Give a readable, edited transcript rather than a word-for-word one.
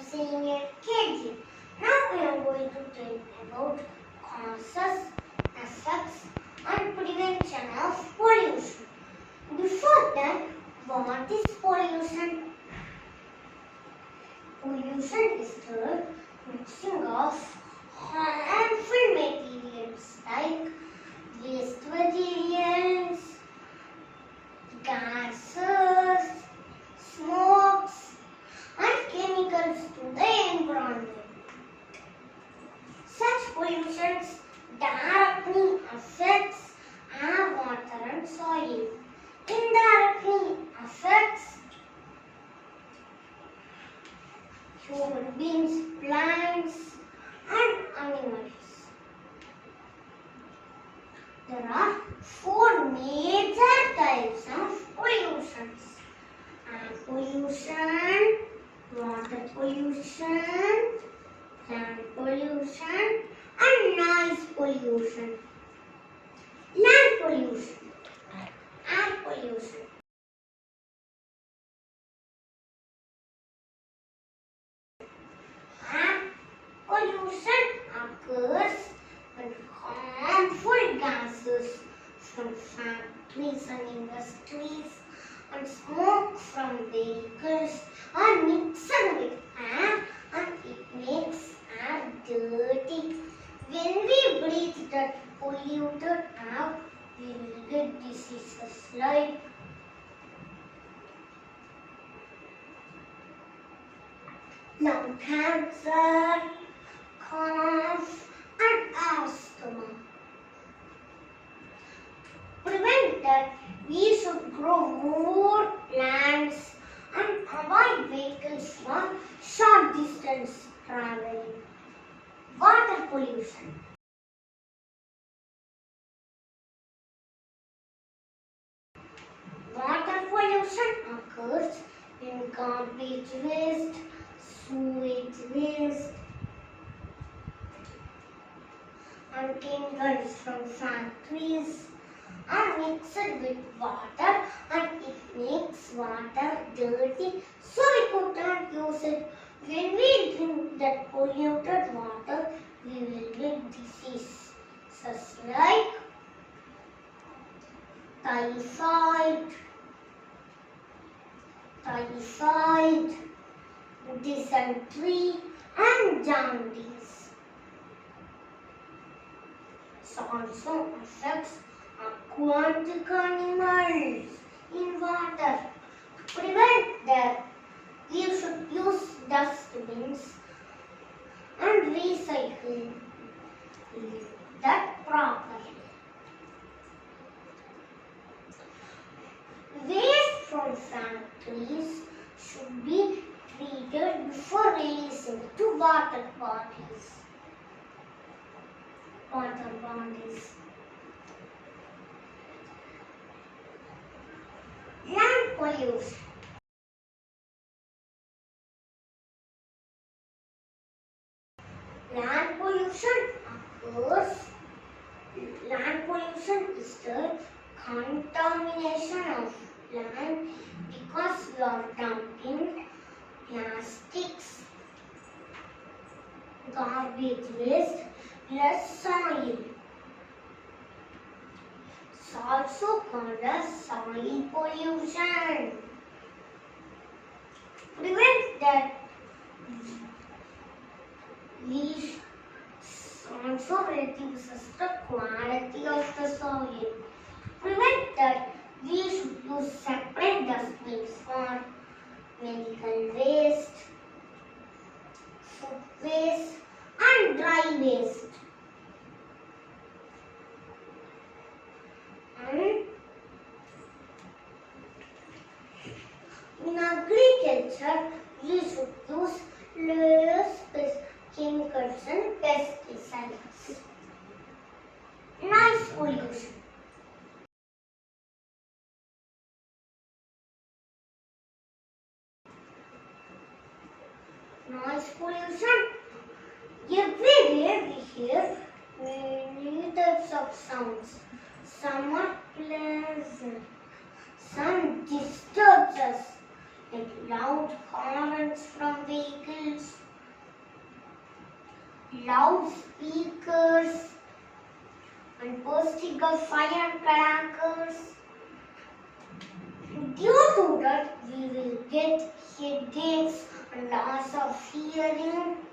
saying a KG. Now I am going to tell about causes, effects and prevention of pollution. Before that, what is pollution? Pollution is the mixing of harmful materials like waste materials, gases, smokes and chemicals to the environment. Such pollutions directly affects air, water and soil. Indirectly affects human beings, plants and animals. There are four major types of pollutions: air pollution, water pollution, land pollution and noise pollution. Land pollution, air pollution. Air pollution occurs when harmful gases from factories and industries and smoke from vehicles are mixed with air and it makes air dirty. When we breathe that polluted air, we will get diseases like lung cancer, cough and asthma. To prevent that, we should grow more lands and avoid vehicles for short distance traveling. Water pollution. Water pollution occurs when garbage waste, sewage waste and chemicals from factories are mixed with water and it makes water dirty, so we could not use it. When we drink that polluted water, we will get diseases like typhoid, dysentery and jaundice. It also affects aquatic animals in water. To prevent that, we should use dustbins and recycle that properly. Waste from factories should be treated before releasing to water bodies. Land pollution. Land pollution is the contamination of land because we are dumping plastics, garbage waste, plus soil. It's also called as soil pollution. To prevent that, we also reduces the quality of the soil. To prevent that, we should use separate dustbins for medical waste, food waste and dry waste. And in agriculture, we should use less chemicals and pesticides. Noise pollution. Noise pollution. Every day we hear many types of sounds. Some are pleasant, some disturbs us, like loud horns from vehicles vehicles, loudspeakers, and bursting of firecrackers. Due to that, we will get headaches and loss of hearing.